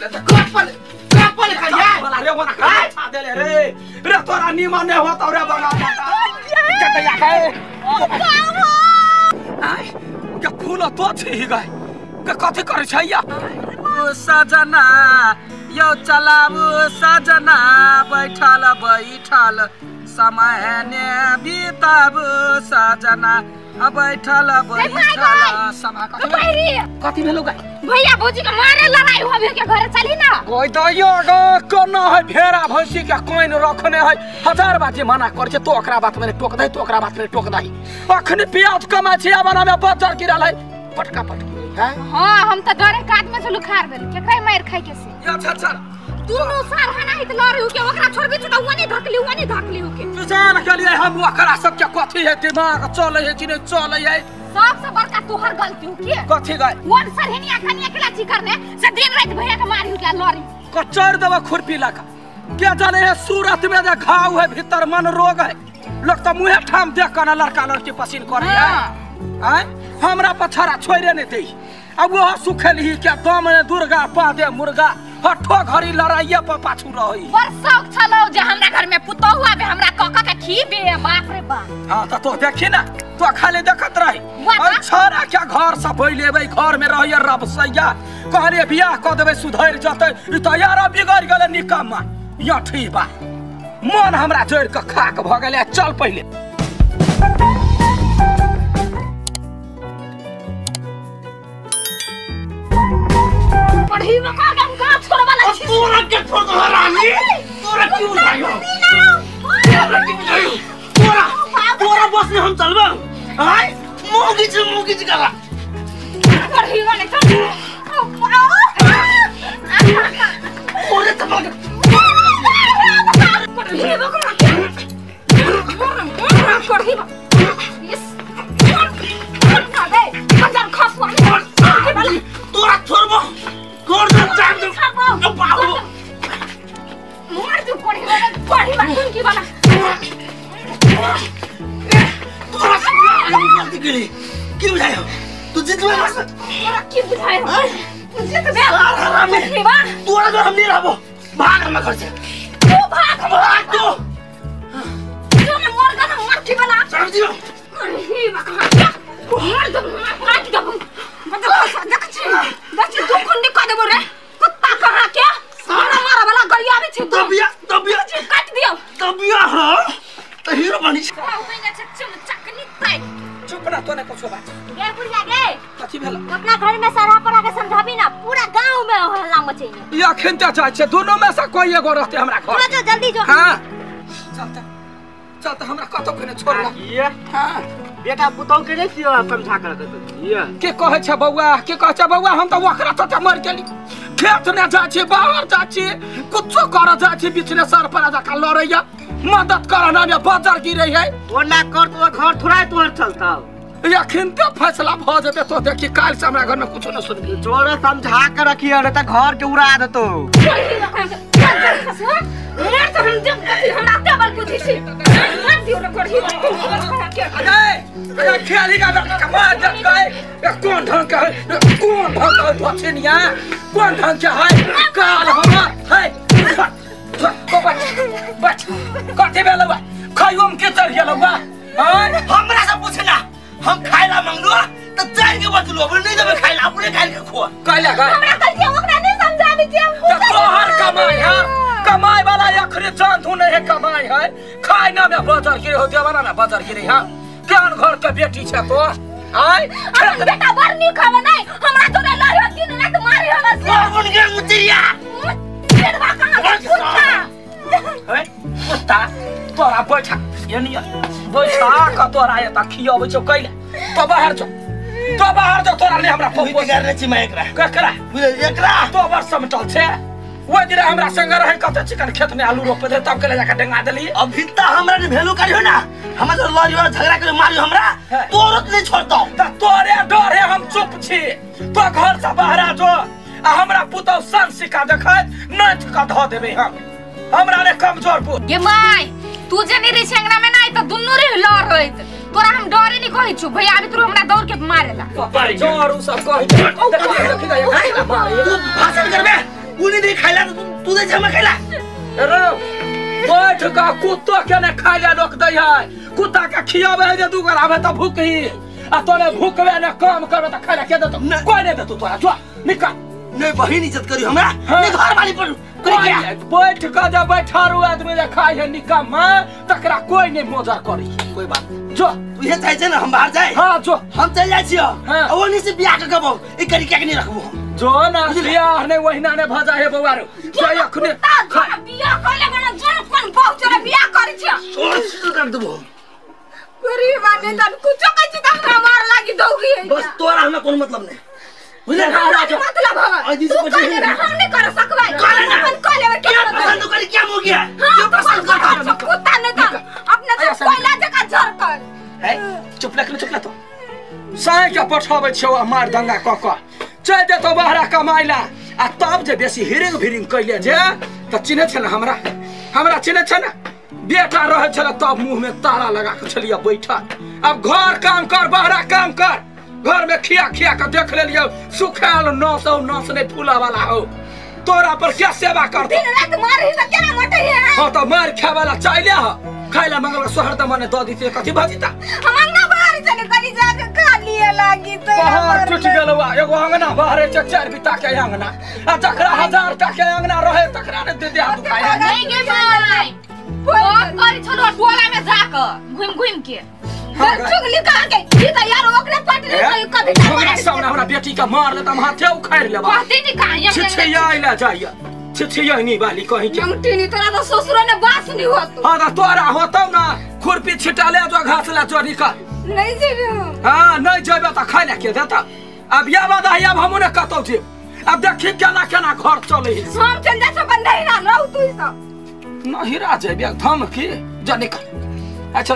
ले कपल करिया वाला रे वना का छा देले रे तोरा निमन ने होत रे बगा कतया के आई के फूल तो छी गए के कथि करे छैया ओ सजना यो चलाबू सजना बैठल समय ने बीताबू सजना बैठल समय कथि भेलो गए भैया भौजी के मारे लड़ाई होबे के घर चली ना कोई दइयो गो कोन है भेड़ा भैंसी के कोइन रखने है हजार बात मना कर छे तो ओकरा बात में टोक दई तो ओकरा बात में टोक दई अखनी प्याज कमा छी आबना में बजार गिरल है पटका पटकी है हां हम त डरे काट में से लुखार देली के कई मार खाई के से अच्छा दुनु सार हना हित लड़ी हो के ओकरा छोड़बी त वनी धकली हो के जान के लिए हम ओकरा सब के कथि है दिमाग चले है कि नहीं चले है सबसे बड़का तोहर गलती हो के कथि गए वन सरहनिया कनिया के लाची करने से दिन रात भैया के मारी हो के लड़ी कचर दवा खुरपी लगा क्या जाने है सूरत में जे घाव है भीतर मन रोग है लोग तो मुंह ठाम देख कर लड़का लड़की पसीन करे है हमरा पछारा छोड़े नहीं दे अब वो सुखेली के दम ने दुर्गा पा दे मुर्गा हठो घड़ी लड़ाइया पर पाछू रही बरसक छलो जे हमरा घर में पुतो हुआ बे हमरा कका के खीबे बाप रे बाप हां तो देखी ना तो खाली देखत रही और छोरा के घर से बैलेबे घर में रहिए रब सैया कहरे बियाह क देबे सुधर जतै ई त यार बिगड़ गेले निकम्मा या ठीक बा मन हमरा जोड़ के खाक भ गेले चल पहिले पढ़ी में का हम का छोड़ वाला छी तोरा के छोड़ दो रानी तोरा क्यों जायो तोरा बस में हम चलबे हाय मोगी जी करा पढ़ी वाले चल ओरे तमक पढ़ी बा यस का दे हजार खास वाली तोरा छोड़बो गोर से जान दो बाबू मार तू पढ़ी वाला की वाला तोरा गलती के लिए क्यों बुझायो तू जितवे बस तोरा की बुझायो तुझे तो बे पढ़ी बा तोरा जो हम नहीं रहबो भाग हम घर से तू भाग तू मैं मर गया मर की वाला चल दियो पढ़ी बा मार दो काट दो देख तू खुंडी कर देबो रे कुत्ता कहां के सारा मारा वाला गरिया भी छी दबिया काट दियो दबिया हां तो हीरो बनी मैंने चकनी ताई चुप ना तोने कुछ बात गे बुढ़िया गे कथि भेल अपना घर में सरहा पर आके समझाबी ना पूरा गांव में हल्ला मचेनी या खनता जाय छे दोनों में से कोई एगो रहते हमरा घर जो जल्दी जो हां चलता हमरा कतो कने छोड़ ये हां बेटा पुतौ के नहीं सियो समझा कर ये के कहे छ बौआ हम तो वकरा तो मर गेली खेत ने जा छी बाहर जा छी कुछो कर जा छी बीच ने सर पर जा का लड़ैया मदद करना ने बाजार गिरै है ओना कर तो घर थोड़ा तोर चलता यखन तो फैसला भ जेते तो देखी काल से हमरा घर में कुछो न सुनबी जोरे समझा के रखिए न त घर के उड़ा देतो मार तो हम जब हमरा टेबल पूछी छी मार दियो रे पढ़ी अरे खेली का कमाल जब गए कौन ढंग का बचनिया कौन ढंग के है काल हम है बच कथि भेलवा खाइम के चढ़ गेलवा हमरा से पूछना हम खाइला मंगलो त जान के बचलो अब नहीं देबे खाइला अपने खाइ के खो कहला गए हमरा कहलिए ओकरा नहीं समझाबी छी त तोहर कमाई है कमाई वाला अखरे जान तू नहीं है कमाई है खाइ ना में बाजार गिरे हो देवाना ना बाजार गिरे हां केन घर के बेटी छ तो आय बेटा बरनी खाव नहीं हमरा तो लड़ियो दिन रात मारी हमरा से बन गेल मुतिया पेड़वा कहां कुत्ता है कुत्ता तोरा बैठा एनिया बैठा का तोरा ये खियाबै छौ कैला तो बाहर जो तोरा ने हमरा फोन करने छी मैं एकरा एकरा तो वर्ष समटल छे वो दिन हमरा संग रहे कत चिकन खेत में आलू रोप दे तब के जाके डेंगा देली अभी त हमरा ने भेलू करियो ना हम जो लड़ियो झगड़ा के मारियो हमरा तोरत नहीं छोड़तो त तोरे डर है हम चुप छी तो घर से बाहर आ जो आ हमरा पुतौ सन सिका देखत नहीं का ध देबे हमरा ने कमजोर पुत गे माय तू जने रे छंगना में नहीं त दुन्नु रे लड़ होइत तोरा हम डरे नहीं कहै छु भैया अभी तू हमरा दौड़ के मारेला जोर उ सब कहै देखि देखि भाषण करबे कुनी नहीं खाइला तू दे छमा खाइला रे बैठ का कुत्ता के ने खाइला लोक दै है कुत्ता के खियावे है जे दू घर आवे त भूख ही आ तोने भूखवे ने काम करबे त खाइला के देतो कोई नहीं देतो तोरा जो निकाल नहीं बहिन इज्जत करी हमरा नहीं घर वाली पर करी क्या बैठ का जब बैठारू आदमी जे खाइ है निकम्मा तकरा कोई नहीं मोजर करी कोई बात जो तू ये चाहे छ न हम बाहर जाए हां जो हम चल जाय छियो हाँ। ओनी से बियाह के गबो ई करी क्या के नहीं रखबो जो ना बियाह ने वहिना ने भजा हे बौआरो जय अखने बियाह कइले गन जन कोन बहु चले बियाह करै छ सोच कर देबो गरीब आने तन कुछ कहै छ त हमरा मार लागि दौगी बस तोरा हमें कोन मतलब नहीं बुझले मतलब है आदि से कुछ हम नहीं कर सकबै अपन कह लेबे क्या पसंद करी क्या हो गया जो पसंद करता कुत्ता नहीं था अपने तो कोयला जका झर कर है चुप लख तो साय के पठाबै छौ मार दंगा क चल दे तो बहरा कमाइला आ तब जे बेसी हिरिंग भिरिंग कइले जे त चिन्हे छ न हमरा चिन्हे छ न बेटा रहे छला तब मुंह में ताला लगा के छलिया बैठा अब घर काम कर बहरा काम कर घर में खिया के देख लेलियो सुखाल नस नहीं फूला वाला हो तोरा पर क्या सेवा कर दिन रात मारी त केना मटे है हां त मार खा वाला चाइले ह खाइला मंगल सोहर त मने द दिते कथि भजिता हम अंगना बाहर चले कनी जाके खा लिए लागी तो बाहर टूट गेलवा एगो अंगना बाहर चार बिता के अंगना आ जकरा 1000 टका के अंगना रहे तकरा ने दे दे दुखाई नहीं गे भाई बहुत करी छलो टोला में जाकर घूम के चुगली कहा के ये तो यार ओकरे पार्टी नहीं कभी हमरा सामने हमरा बेटी का मार ले त हम हाथे उखाड़ लेबा कहते नहीं कहां छिछियाइला जाइया छिछियाइनी वाली कहि के यमटीनी तोरा तो ससुर ने बास नहीं होत हां त तोरा होतौ ना खुरपी छिटाले जो घासला चोरी का नहीं जेबे हां नहीं जेबे त खाइ ले के देता अब या बादा या हमू ने कतौ जे अब देखि केना घर चले हम चल जा सब बंदा ही ना रहू तू तो नहीं रा जेबे धम की जा निकल अच्छा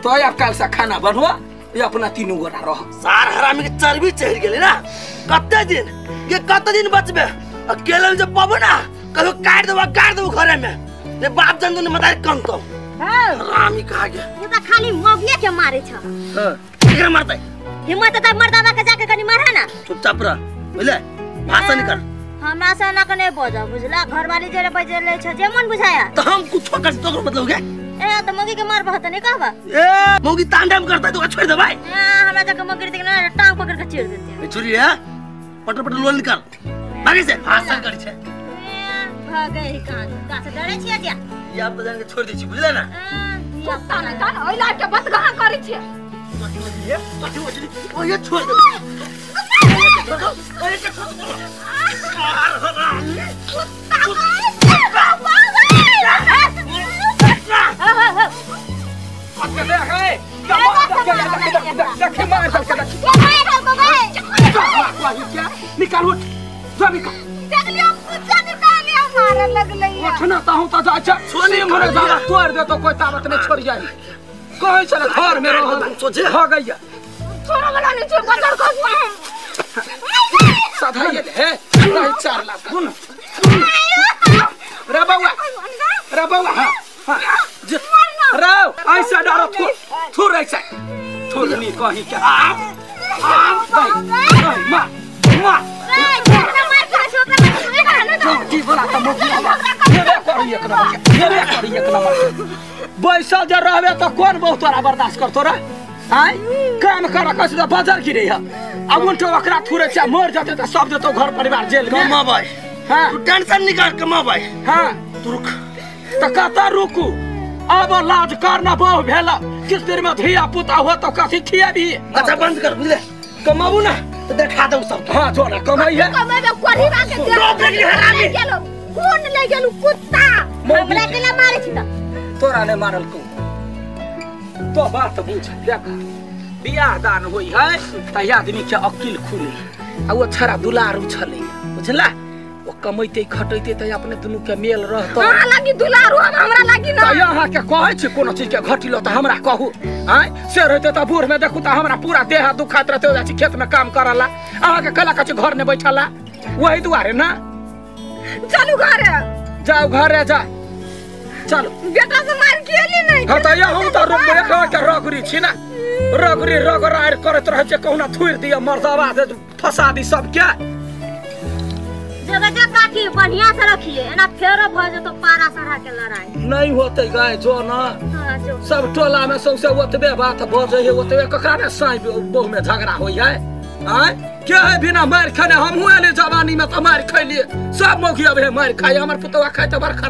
तो अब कल से खाना बनवा ये अपना तीनों गोरा रह सार हरामी के चर्बी चढ़ गेले ना कते दिन बचबे अकेले जब पाबो ना कहो काट देबो घरे में ये बाप जन ने मदार कम तो हां हरामी कहा गया तू त खाली मोगले के मारे छ हां केकरा मारतै हिम्मत त मर्दावा के जाके कनी मारे ना चुपचाप रह बुझले भाषा नहीं कर हमरा से ना कने बोझा बुझला घरवाली जेरे बजेले छ जे मन बुझाया तो हम कुछ कर तो मतलब क्या ए त मगी के मार बहत नहीं कहबा ए मोगी तांडव करता तो छोड़ दे भाई हमरा जाके मगी देख ना टांग पकड़ के चीर देते छुरी है पटर लोल निकाल भागे से भाषण करी छे भागे ही कहां का से डरे छिया जा ये आप तो जान के छोड़ दी छी बुझले ना पता नहीं था ओइ लाग के बस कहां करै छी ओ ये छोड़ दे निकाल सोनी मरे जाला तोड़ दे तो कोई ताकत नहीं छोड़ जाए कोई चले घर में रहो सोचे हो गई छोरा वाला नीचे बदर को साधा ये है नहीं 4 लाख सुन रे बाबा हां रे ऐसा डरो थोड़ ऐसा थोड़ नहीं कहीं क्या भाई मां बैसल जे रहबे तो कौन बहुत तोरा बर्दाश्त करतो रे आय काम कर कस बाजार गिरे है अब उल्टो ओकरा थुरे छ मर जते त सब देतो घर परिवार जेल में कमा भाई हां तू टेंशन निकाल कमा भाई हां तू रुक त कता रुकू अब लाज करना बहु भेला किस देर में धिया पुता हो तो कथि खियाबी अच्छा बंद कर बुझले कमाबू ना तो देखा दो सब हां जोरा कमाई है कमाई में कोरीबा के गेलो कौन ले गेलु कुत्ता हमरा के ना मारे छी त तोरा ने मारल को तो बात बुझ देख बियाह दान होई है त आदमी के अकिल खुले आ वो छरा दुलारू छले बुझला वो कमैते खटैते त अपने दुनु के मेल रहतो हमरा लागि दुलारू हमरा लागि ना यहाँ के कहै छी कोनो चीज के घटिलो त हमरा कहू हां से रहते त बूढ़ में देखू त हमरा पूरा देह दुखात रहते हो जाछि खेत में काम करला अहाँ के कला कछ घर ने बैठला वही दुआरे ना चलू घरे जाओ घरे जा चलो बेटा से मार केली नहीं हां त हम त एक के रगरी छी ना रगरी रगरार करत रहे छै कहूना थुर दिया मर्दावा फसा दी सब के जगह जा काकी बढ़िया से रखिए ना फेर भ जतो पारा सढ़ा के लड़ाई नहीं होते गाय जो ना हाँ, जो। सब टोला में सौंसे ओतबे बात बजे है ओतबे ककरा में साई बहु में झगड़ा होई है आय क्या है बिना मार खाने हम हुए ने जवानी में तो मार खैलिए सब मौकी अब है मार खाए हमर पुतवा खाए तो बड़ खराब